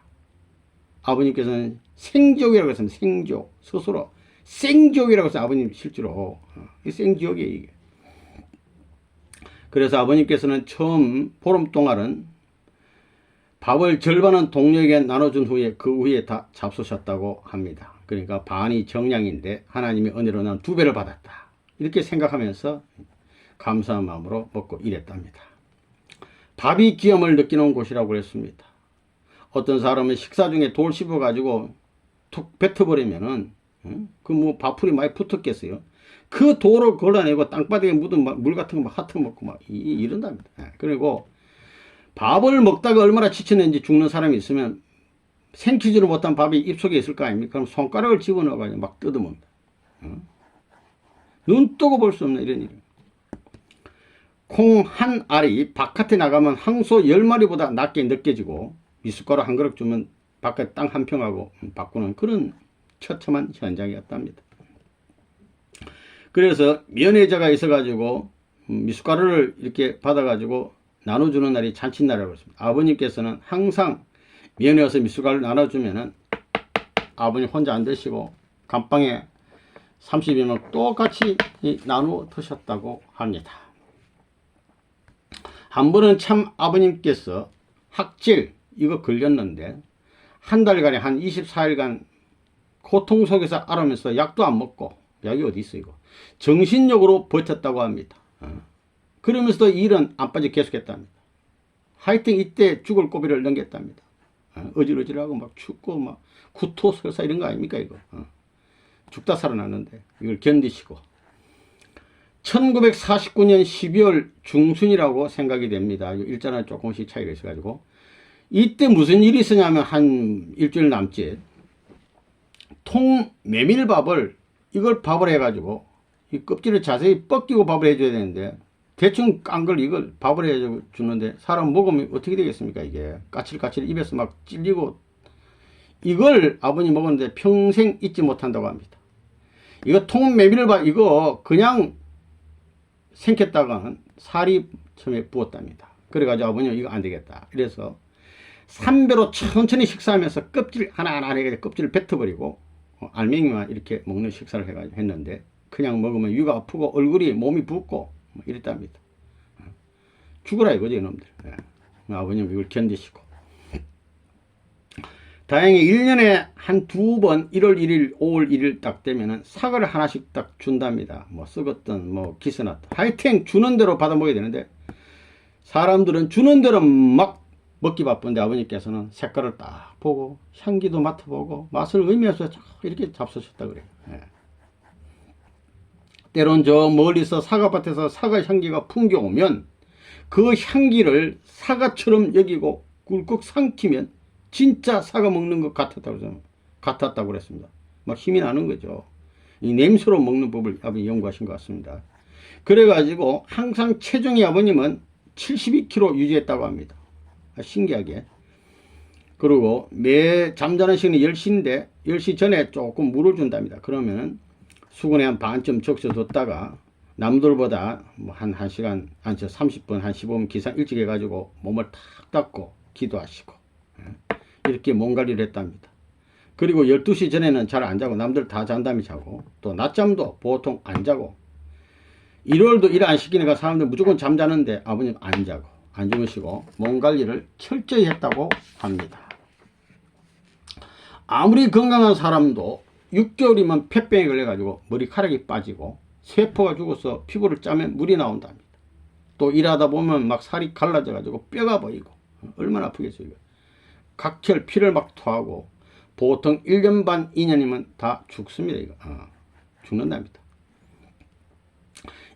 아버님께서는 생지옥이라고 했습니다. 생지옥. 스스로 생지옥이라고 해서 아버님 실제로 생지옥이에요 이게. 그래서 아버님께서는 처음 보름 동안은 밥을 절반은 동료에게 나눠준 후에 그 후에 다 잡수셨다고 합니다. 그러니까 반이 정량인데 하나님의 은혜로 난 2배를 받았다. 이렇게 생각하면서 감사한 마음으로 먹고 이랬답니다. 밥이 기염을 느끼는 곳이라고 그랬습니다. 어떤 사람은 식사 중에 돌 씹어가지고 툭 뱉어버리면은 그 뭐 밥풀이 많이 붙었겠어요. 그 돌을 걸러내고 땅바닥에 묻은 물 같은 거 막 핫터먹고 막 이런답니다. 그리고 밥을 먹다가 얼마나 지쳤는지 죽는 사람이 있으면 생기지를 못한 밥이 입속에 있을 거 아닙니까? 그럼 손가락을 집어넣어가지고 막 뜯어먹는다. 눈 뜨고 볼 수 없는 이런 일. 콩 한 알이 바깥에 나가면 항소 10마리보다 낮게 느껴지고 미숫가루 한 그릇 주면 바깥 땅 한 평하고 바꾸는 그런 처참한 현장이었답니다. 그래서 면회자가 있어가지고 미숫가루를 이렇게 받아가지고 나눠주는 날이 잔칫날이라고 했습니다. 아버님께서는 항상 면회 와서 미숫가루를 나눠주면은 아버님 혼자 안 드시고 감방에 30여명 똑같이 나누어 드셨다고 합니다. 한 번은 참 아버님께서 학질 이거 걸렸는데 한 달간에 한 24일간 고통 속에서 앓으면서 약도 안 먹고 약이 어디 있어 이거 정신력으로 버텼다고 합니다. 그러면서도 일은 안 빠져 계속했답니다. 하여튼 이때 죽을 고비를 넘겼답니다. 어질어질하고 막 춥고 막 구토 설사 이런 거 아닙니까 이거. 죽다 살아났는데 이걸 견디시고 1949년 12월 중순이라고 생각이 됩니다. 일자는 조금씩 차이가 있어가지고 이때 무슨 일이 있었냐면 한 일주일 남짓 통 메밀밥을 이걸 밥을 해가지고 이 껍질을 자세히 벗기고 밥을 해줘야 되는데 대충 깐 걸 이걸 밥을 해 주는데 사람 먹으면 어떻게 되겠습니까? 이게 까칠까칠 입에서 막 찔리고 이걸 아버님 먹었는데 평생 잊지 못한다고 합니다. 이거 통 메밀밥 이거 그냥 생겼다가는 살이 처음에 부었답니다. 그래가지고 아버님 이거 안 되겠다. 그래서 3배로 천천히 식사하면서 껍질 하나하나 해가지고 껍질을 뱉어버리고 알맹이만 이렇게 먹는 식사를 해가지고 했는데 그냥 먹으면 위가 아프고 얼굴이 몸이 붓고 이랬답니다. 죽으라 이거지 이놈들. 아버님 이걸 견디시고 다행히 1년에 한 2번 1월 1일 5월 1일 딱 되면은 사과를 하나씩 딱 준답니다. 뭐 썩었던 뭐 기스났던 하여튼 주는 대로 받아 먹어야 되는데 사람들은 주는 대로 막 먹기 바쁜데 아버님께서는 색깔을 딱 보고 향기도 맡아보고 맛을 의미해서 이렇게 잡수셨다 그래요. 때론 저 멀리서 사과밭에서 사과 향기가 풍겨오면 그 향기를 사과처럼 여기고 꿀꺽 삼키면 진짜 사과 먹는 것 같았다고 그랬습니다. 막 힘이 나는 거죠. 이 냄새로 먹는 법을 아버님 연구하신 것 같습니다. 그래가지고 항상 체중이 아버님은 72kg 유지했다고 합니다. 신기하게 그리고 매 잠자는 시간이 10시인데 10시 전에 조금 물을 준답니다. 그러면 수건에 한 반쯤 적셔뒀다가 남들보다 뭐 한 1시간, 30분, 한 15분 기상 일찍 해가지고 몸을 탁 닦고 기도하시고 이렇게 몸 관리를 했답니다. 그리고 12시 전에는 잘 안 자고 남들 다 잔 다음에 자고 또 낮잠도 보통 안 자고 1월도 일 안 시키니까 사람들 무조건 잠자는데 아버님 안 자고 안 주무시고 몸 관리를 철저히 했다고 합니다. 아무리 건강한 사람도 6개월이면 폐병에 걸려가지고 머리카락이 빠지고 세포가 죽어서 피부를 짜면 물이 나온답니다. 또 일하다 보면 막 살이 갈라져가지고 뼈가 보이고 얼마나 아프겠어요. 각혈 피를 막 토하고 보통 1년 반 2년이면 다 죽습니다. 이거. 죽는답니다.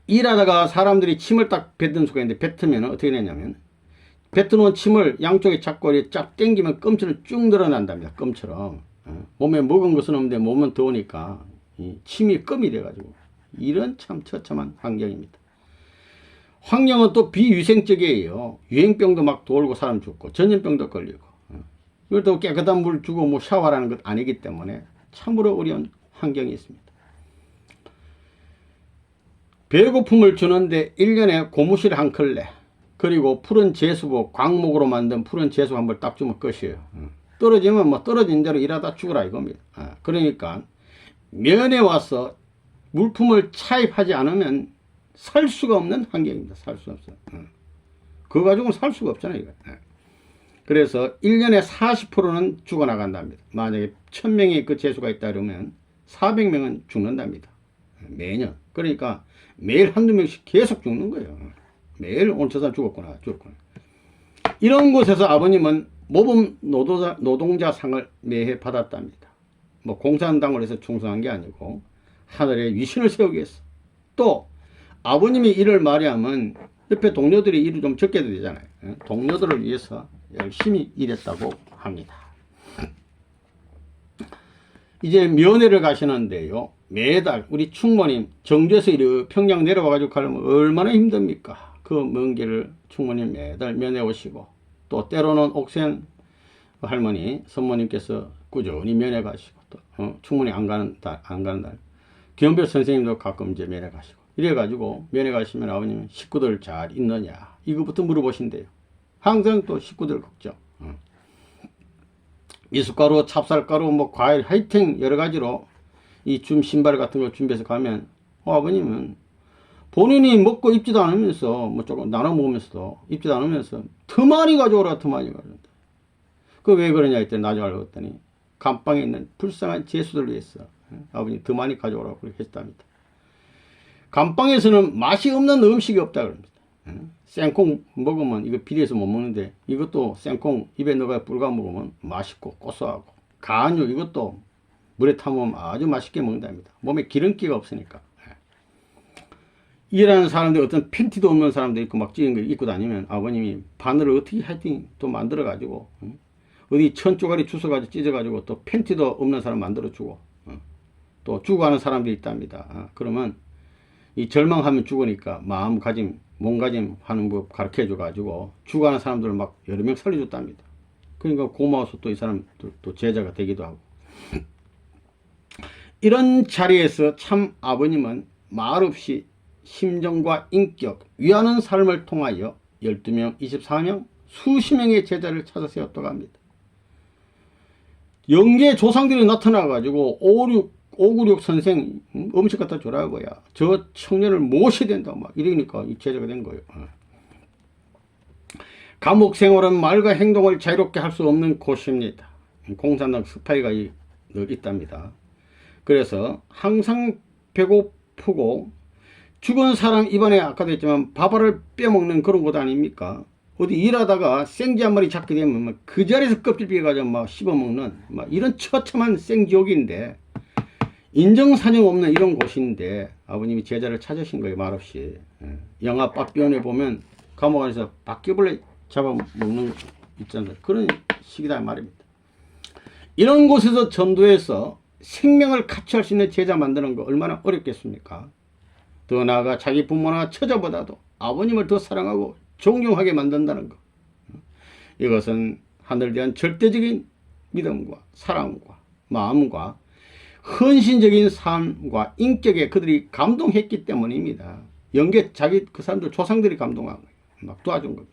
일하다가 사람들이 침을 딱 뱉은 수가 있는데 뱉으면 어떻게 되냐면 뱉어놓은 침을 양쪽에 잡고 쫙 당기면 껌처럼 쭉 늘어난답니다. 껌처럼. 몸에 먹은 것은 없는데 몸은 더우니까 침이 껌이 돼가지고 이런 참 처참한 환경입니다. 환경은 또 비위생적이에요. 유행병도 막 돌고 사람 죽고 전염병도 걸리고 그것도 깨끗한 물 주고 뭐 샤워하라는 것 아니기 때문에 참으로 어려운 환경이 있습니다. 배고픔을 주는데 1년에 고무실 한 켤레 그리고 푸른 제수부 광목으로 만든 푸른 제수 한 벌 딱 주면 끝이에요. 떨어지면 뭐 떨어진 대로 일하다 죽으라 이겁니다. 그러니까 면에 와서 물품을 차입하지 않으면 살 수가 없는 환경입니다. 살 수 없어요. 그거 가지고는 살 수가 없잖아요. 이거. 그래서 1년에 40%는 죽어나간답니다. 만약에 1000명이 그 재수가 있다 그러면 400명은 죽는답니다. 매년. 그러니까 매일 한두 명씩 계속 죽는 거예요. 매일 오늘 저 사람 죽었구나. 이런 곳에서 아버님은 모범 노동자상을 매해 받았답니다. 뭐 공산당을 해서 충성한 게 아니고 하늘에 위신을 세우기 위해서. 또 아버님이 일을 말하면 옆에 동료들이 일을 좀 적게 되잖아요. 동료들을 위해서 열심히 일했다고 합니다. 이제 면회를 가시는데요. 매달 우리 충모님 정주에서 평양 내려와가지고 가려면 얼마나 힘듭니까? 그 먼 길을 충모님 매달 면회 오시고 또 때로는 옥센 할머니 선모님께서 꾸준히 면회 가시고 또 충모님 안 가는 날 기원별 선생님도 가끔 이제 면회 가시고 이래가지고 면회 가시면 아버님은 식구들 잘 있느냐 이거부터 물어보신대요. 항상 또 식구들 걱정. 미숫가루, 찹쌀가루, 뭐 과일, 하여튼 여러 가지로 이 신발 같은 걸 준비해서 가면 아버님은 본인이 먹고 입지도 않으면서 뭐 조금 나눠 먹으면서도 입지도 않으면서 더 많이 가져오라 더 많이 가져온다. 그 왜 그러냐 했더니 나중에 알고 봤더니 감방에 있는 불쌍한 제수들을 위해서 아버님 더 많이 가져오라고 그렇게 했답니다. 감방에서는 맛이 없는 음식이 없다 그럽니다. 생콩 먹으면 이거 비려서 못 먹는데 이것도 생콩 입에 넣어가 불가 먹으면 맛있고 고소하고 간유 이것도 물에 타먹으면 아주 맛있게 먹는답니다. 몸에 기름기가 없으니까. 일하는 사람들 어떤 팬티도 없는 사람도 있고 막 찌는 거 입고 다니면 아버님이 바늘을 어떻게 하여튼 또 만들어 가지고 어디 천 쪼가리 주워가지고 찢어가지고 또 팬티도 없는 사람 만들어 주고 또 죽어가는 사람들이 있답니다. 그러면 이 절망하면 죽으니까 마음가짐 몸가짐 하는 법 가르쳐 줘가지고 죽어가는 사람들을 막 여러 명 살려줬답니다. 그러니까 고마워서 또 이 사람들 또 제자가 되기도 하고. 이런 자리에서 참 아버님은 말없이 심정과 인격, 위하는 삶을 통하여 12명, 24명, 수십 명의 제자를 찾아 세웠다고 합니다. 영계 조상들이 나타나가지고 596 선생 음식 갖다 주라고야. 저 청년을 모셔야 된다. 막 이러니까 이 제자가 된 거예요. 감옥 생활은 말과 행동을 자유롭게 할 수 없는 곳입니다. 공산당 스파이가 늘 있답니다. 그래서 항상 배고프고 죽은 사람 입안에 아까도 했지만 밥알을 빼먹는 그런 곳 아닙니까? 어디 일하다가 생쥐 한 마리 잡게 되면 그 자리에서 껍질 삐가지고 막 씹어먹는 막 이런 처참한 생지옥인데 인정사정 없는 이런 곳인데 아버님이 제자를 찾으신 거예요. 말없이. 영화 박비원에 보면 감옥 안에서 바퀴벌레 잡아먹는 있잖아요. 그런 식이다 말입니다. 이런 곳에서 전도해서 생명을 가치할 수 있는 제자 만드는 거 얼마나 어렵겠습니까? 더 나아가 자기 부모나 처자보다도 아버님을 더 사랑하고 존경하게 만든다는 거. 이것은 하늘에 대한 절대적인 믿음과 사랑과 마음과 헌신적인 삶과 인격에 그들이 감동했기 때문입니다. 영계 자기 그 사람들 조상들이 감동한 거예요. 막 도와준 겁니다.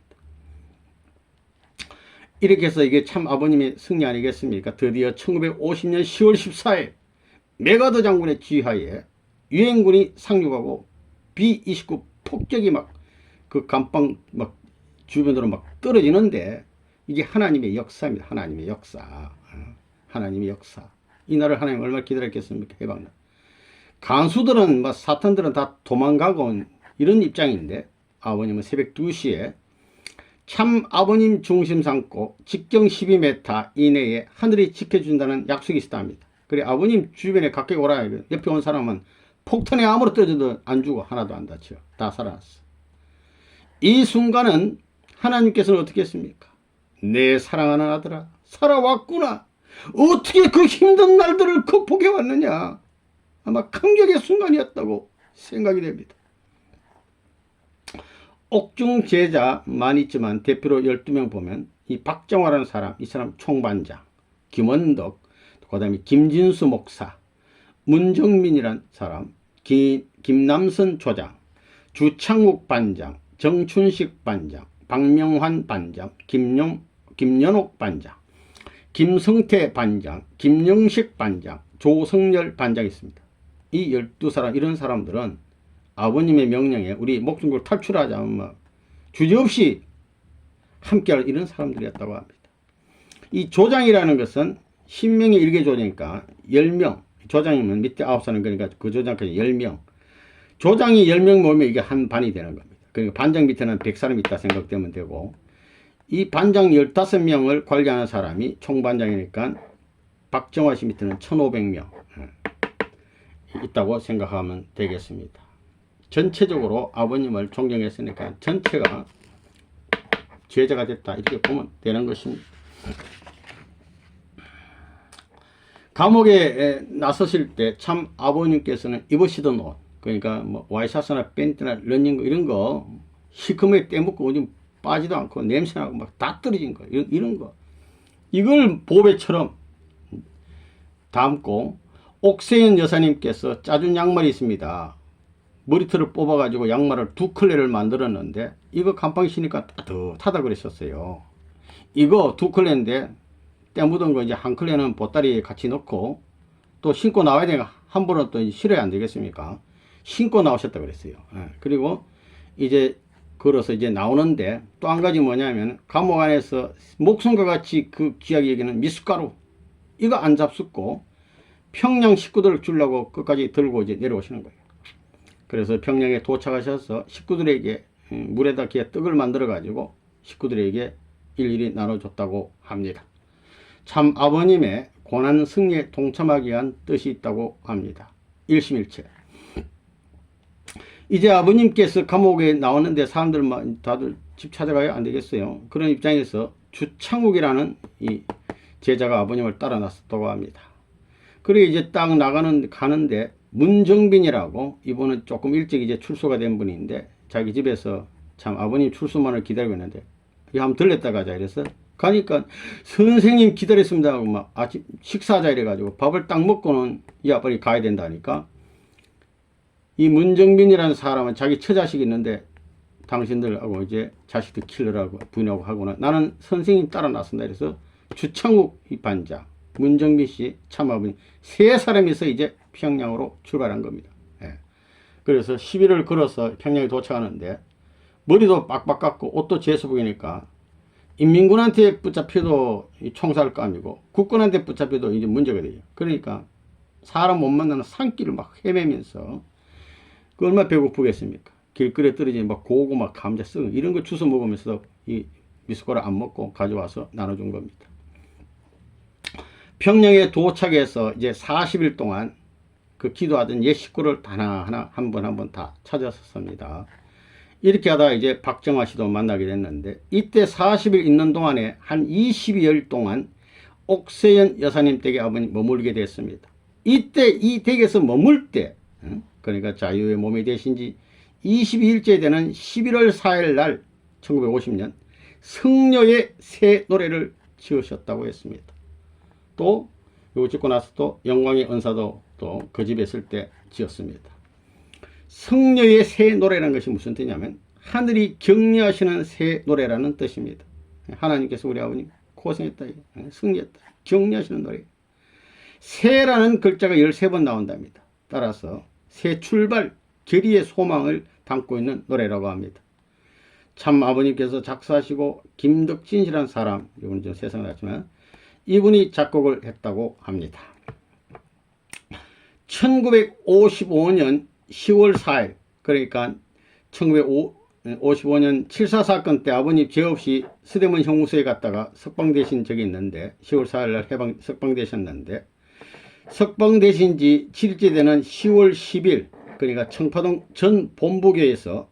이렇게 해서 이게 참 아버님의 승리 아니겠습니까? 드디어 1950년 10월 14일 메가더 장군의 지휘하에 유엔군이 상륙하고 B-29 폭격이 막 그 감방 막 주변으로 막 떨어지는데 이게 하나님의 역사입니다. 하나님의 역사. 하나님의 역사. 이 나라를 하나님 얼마나 기다렸겠습니까? 해방날. 간수들은 막 사탄들은 다 도망가고 이런 입장인데 아버님은 새벽 2시에 참 아버님 중심 삼고 직경 12m 이내에 하늘이 지켜준다는 약속이 있었다 합니다. 그래 아버님 주변에 가까이 오라. 옆에 온 사람은 폭탄에 아무로 떨어져도 안 죽어. 하나도 안 다쳐. 다 살아났어. 이 순간은 하나님께서는 어떻게 했습니까? 내 사랑하는 아들아 살아왔구나. 어떻게 그 힘든 날들을 극복해 왔느냐. 아마 감격의 순간이었다고 생각이 됩니다. 옥중 제자 많이 있지만 대표로 12명 보면 이 박정화라는 사람, 이 사람 총반장, 김원덕, 그 다음에 김진수 목사, 문정민이란 사람, 김남선 조장, 주창욱 반장, 정춘식 반장, 박명환 반장, 김연옥 반장, 김성태 반장, 김영식 반장, 조성열 반장이 있습니다. 이 12사람, 이런 사람들은 아버님의 명령에 우리 목숨 걸고 탈출하자 뭐 주저없이 함께할 이런 사람들이었다고 합니다. 이 조장이라는 것은 신명의 일개 조장이니까 10명, 조장이면 밑에 9사람, 그러니까 그 조장까지 10명. 조장이 10명 모이면 이게 한 반이 되는 겁니다. 그러니까 반장 밑에는 100사람이 있다 생각되면 되고, 이 반장 15명을 관리하는 사람이 총반장이니까 박정화 씨 밑에는 1500명 있다고 생각하면 되겠습니다. 전체적으로 아버님을 존경했으니까 전체가 제자가 됐다 이렇게 보면 되는 것입니다. 감옥에 나서실 때 참 아버님께서는 입으시던 옷, 그러니까 뭐 와이셔츠나 팬티나 러닝거 이런 거 시커멓게 떼먹고 오줌 빠지도 않고 냄새나고 막 다 떨어진 거 이런 거 이걸 보배처럼 담고, 옥세현 여사님께서 짜준 양말이 있습니다. 머리털을 뽑아가지고 양말을 2컬레를 만들었는데 이거 감방에 신으니까 따뜻하다 그랬었어요. 이거 2컬레인데 때 묻은 거 이제 1컬레는 보따리에 같이 넣고 또 신고 나와야 되니까 한 번은 또 실어야 안 되겠습니까? 신고 나오셨다 그랬어요. 그리고 이제 걸어서 이제 나오는데 또 한 가지 뭐냐면 감옥 안에서 목숨과 같이 그 귀하게 여기는 미숫가루 이거 안 잡숫고 평양 식구들을 주려고 끝까지 들고 이제 내려오시는 거예요. 그래서 평양에 도착하셔서 식구들에게 물에다 기에 떡을 만들어 가지고 식구들에게 일일이 나눠줬다고 합니다. 참 아버님의 고난 승리에 동참하기 위한 뜻이 있다고 합니다. 일심일체. 이제 아버님께서 감옥에 나오는데 사람들 다들 집 찾아가야 안 되겠어요. 그런 입장에서 주창욱이라는 이 제자가 아버님을 따라 나섰다고 합니다. 그리고 이제 딱 가는데 문정빈이라고, 이분은 조금 일찍 이제 출소가 된 분인데 자기 집에서 참 아버님 출소만을 기다리고 있는데 한번 들렸다 가자 이래서 가니까 선생님 기다렸습니다 하고 막 아침 식사하자 이래가지고 밥을 딱 먹고는 야 빨리 가야 된다니까. 이 문정빈이라는 사람은 자기 처자식이 있는데 당신들하고 이제 자식들 키우라고 부인하고 하고는 나는 선생님 따라 나선다 이래서 주창욱 이 반장, 문정빈 씨 참아버님 세 사람이서 이제 평양으로 출발한 겁니다. 그래서 11을 걸어서 평양에 도착하는데 머리도 빡빡 깎고 옷도 제수복이니까 인민군한테 붙잡혀도 총살감이고 국군한테 붙잡혀도 이제 문제가 돼요. 그러니까 사람 못 만나는 산길을 막 헤매면서 그 얼마나 배고프겠습니까? 길거리에 떨어진 막 고구마, 감자, 쑥 이런 거 주워 먹으면서 이 미숫가루 안 먹고 가져와서 나눠준 겁니다. 평양에 도착해서 이제 40일 동안 그 기도하던 옛 식구를 하나하나 한 번 다 찾았었습니다. 이렇게 하다가 이제 박정화 씨도 만나게 됐는데 이때 40일 있는 동안에 한 22일 동안 옥세현 여사님 댁에 아버님 머물게 됐습니다. 이때 이 댁에서 머물 때 그러니까 자유의 몸이 되신 지 22일째 되는 11월 4일 날 1950년 성녀의 새 노래를 지으셨다고 했습니다. 또 이거 짓고 나서 또 영광의 은사도 또 그 집에 있을 때 지었습니다. 성녀의 새 노래라는 것이 무슨 뜻이냐면 하늘이 격려하시는 새 노래라는 뜻입니다. 하나님께서 우리 아버님 고생했다, 승리했다, 격려하시는 노래. 새라는 글자가 13번 나온답니다. 따라서 새 출발, 결의의 소망을 담고 있는 노래라고 합니다. 참 아버님께서 작사하시고 김덕진이라는 사람, 이분은 좀 세상에 났지만 이분이 작곡을 했다고 합니다. 1955년 10월 4일, 그러니까 1955년 7.4 사건 때 아버님 죄 없이 서대문 형무소에 갔다가 석방되신 적이 있는데 10월 4일 날 석방되셨는데 석방되신 지 7일째 되는 10월 10일, 그러니까 청파동 전 본부교에서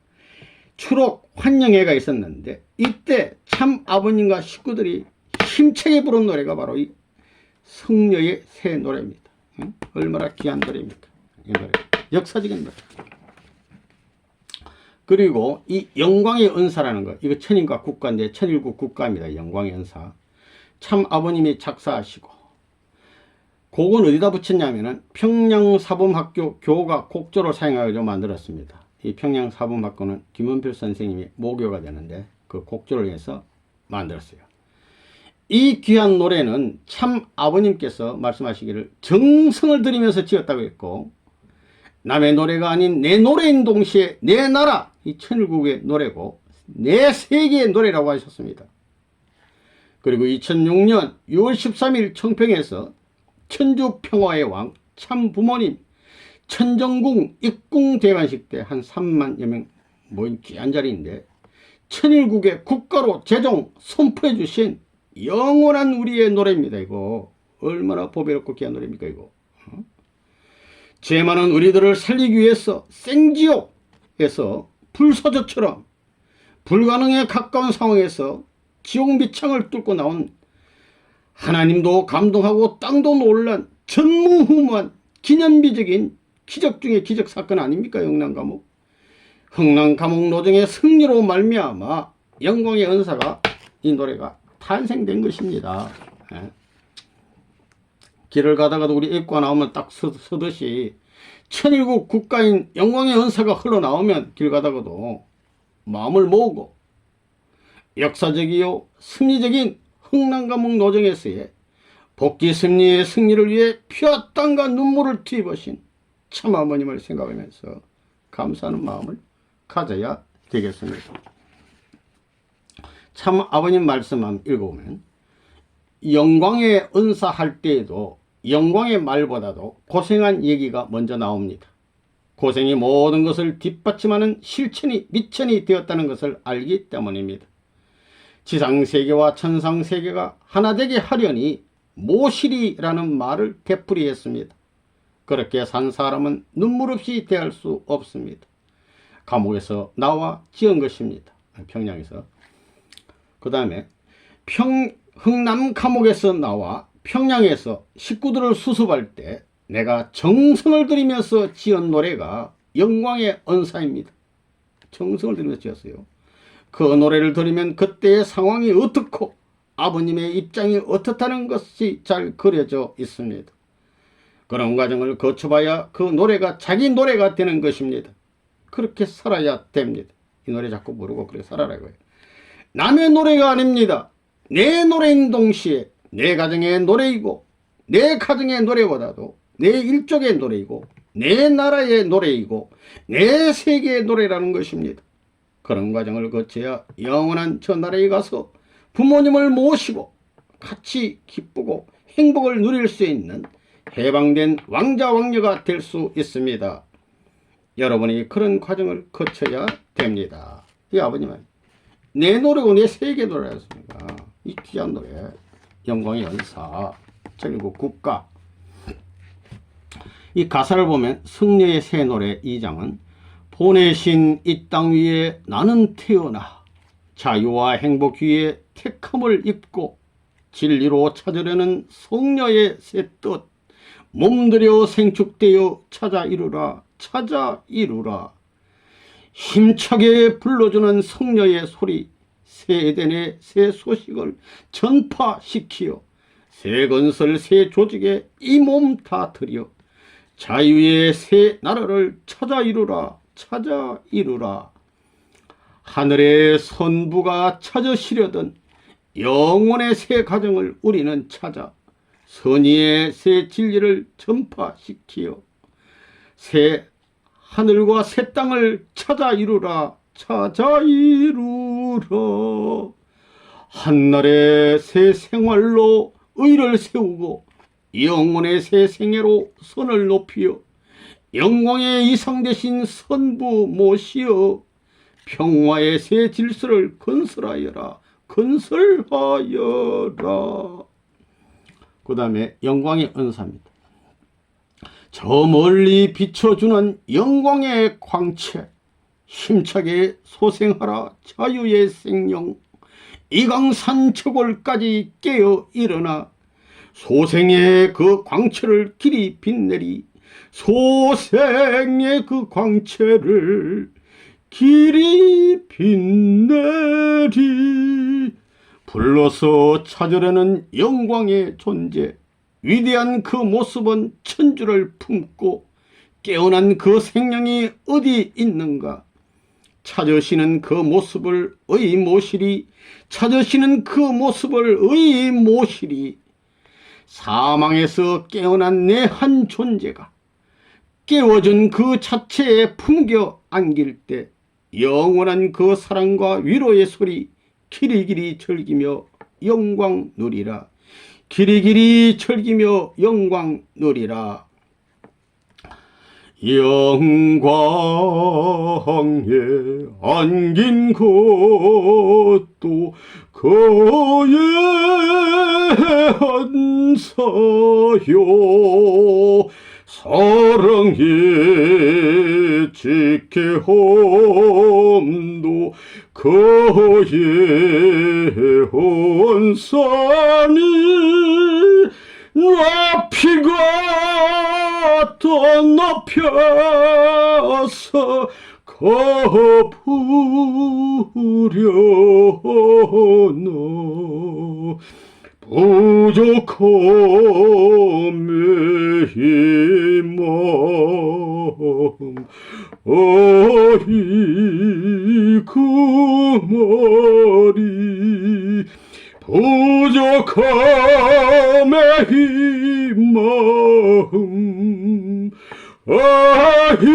추록 환영회가 있었는데 이때 참 아버님과 식구들이 힘차게 부른 노래가 바로 이 성녀의 새 노래입니다. 얼마나 귀한 노래입니까? 이 노래. 역사적인 노래. 그리고 이 영광의 은사라는 거, 이거 천인과 국가인데 천일국 국가입니다. 영광의 은사. 참 아버님이 작사하시고, 곡은 어디다 붙였냐면은 평양사범학교 교가 곡조를 사용하여 만들었습니다. 이 평양사범학교는 김은필 선생님이 모교가 되는데 그 곡조를 해서 만들었어요. 이 귀한 노래는 참 아버님께서 말씀하시기를 정성을 들이면서 지었다고 했고, 남의 노래가 아닌 내 노래인 동시에 내 나라, 이 천일국의 노래고 내 세계의 노래라고 하셨습니다. 그리고 2006년 6월 13일 청평에서 천주평화의 왕 참 부모님 천정궁 입궁 대관식 때 한 3만여 명 모인 귀한 자리인데 천일국의 국가로 제정 선포해 주신 영원한 우리의 노래입니다. 이거 얼마나 보배롭고 귀한 노래입니까 이거. 죄 많은 우리들을 살리기 위해서 생지옥에서 불사조처럼 불가능에 가까운 상황에서 지옥 밑창을 뚫고 나온 하나님도 감동하고 땅도 놀란 전무후무한 기념비적인 기적 중의 기적 사건 아닙니까? 흥남감옥. 흥남감옥 노정의 승리로 말미암아 영광의 은사가 이 노래가 탄생된 것입니다. 길을 가다가도 우리 입구가 나오면 딱 서듯이 천일국 국가인 영광의 은사가 흘러나오면 길 가다가도 마음을 모으고 역사적이요 승리적인 흥남감옥 노정에서의 복지 승리의 승리를 위해 피와 땀과 눈물을 투입하신 참 아버님을 생각하면서 감사하는 마음을 가져야 되겠습니다. 참 아버님 말씀 한번 읽어보면 영광의 은사 할 때에도 영광의 말보다도 고생한 얘기가 먼저 나옵니다. 고생이 모든 것을 뒷받침하는 실천이 미천이 되었다는 것을 알기 때문입니다. 지상세계와 천상세계가 하나 되게 하려니 모시리라는 말을 되풀이했습니다. 그렇게 산 사람은 눈물 없이 대할 수 없습니다. 감옥에서 나와 지은 것입니다. 평양에서. 그 다음에 흥남 감옥에서 나와 평양에서 식구들을 수습할 때 내가 정성을 들이면서 지은 노래가 영광의 은사입니다. 정성을 들이면서 지었어요. 그 노래를 들으면 그때의 상황이 어떻고 아버님의 입장이 어떻다는 것이 잘 그려져 있습니다. 그런 과정을 거쳐봐야 그 노래가 자기 노래가 되는 것입니다. 그렇게 살아야 됩니다. 이 노래 자꾸 부르고 그렇게 살아라고요. 남의 노래가 아닙니다. 내 노래인 동시에 내 가정의 노래이고 내 가정의 노래보다도 내 일족의 노래이고 내 나라의 노래이고 내 세계의 노래라는 것입니다. 그런 과정을 거쳐야 영원한 저 나라에 가서 부모님을 모시고 같이 기쁘고 행복을 누릴 수 있는 해방된 왕자 왕녀가 될 수 있습니다. 여러분이 그런 과정을 거쳐야 됩니다. 이 아버님은 내 노래고 내 세계 노래였습니다. 이 귀한 노래 영광의 은사 천일국 국가. 이 가사를 보면 승려의 새 노래 2장은 보내신 이 땅 위에 나는 태어나 자유와 행복 위에 택함을 입고 진리로 찾으려는 성녀의 새 뜻 몸들여 생축되어 찾아 이루라 찾아 이루라 힘차게 불러주는 성녀의 소리 새 에덴의 새 소식을 전파시키어 새 건설 새 조직에 이 몸 다 들여 자유의 새 나라를 찾아 이루라 찾아 이루라. 하늘의 선부가 찾으시려던 영혼의 새 가정을 우리는 찾아 선의의 새 진리를 전파시키어 새 하늘과 새 땅을 찾아 이루라 찾아 이루라. 한날의 새 생활로 의를 세우고 영혼의 새 생애로 선을 높이어 영광의 이상 되신 선부 모시어 평화의 새 질서를 건설하여라 건설하여라. 그 다음에 영광의 은사입니다. 저 멀리 비춰주는 영광의 광채 힘차게 소생하라 자유의 생명. 이강산 저골까지 깨어 일어나 소생의 그 광채를 길이 빛내리. 소생의 그 광채를 길이 빛내리. 불러서 찾으려는 영광의 존재 위대한 그 모습은 천주를 품고 깨어난 그 생명이 어디 있는가. 찾으시는 그 모습을 의 모시리 찾으시는 그 모습을 의 모시리. 사망에서 깨어난 내 한 존재가 깨워준 그 자체에 품겨 안길 때 영원한 그 사랑과 위로의 소리 기리기리 즐기며 영광 누리라. 기리기리 즐기며 영광 누리라. 영광에 안긴 것도 그의 한사요. 사랑의 지켜홈도 그의 한산이. 높이가 더 높여서 거부려노. 부족함의 힘 어이 그 머리. 부족함의 힘 아이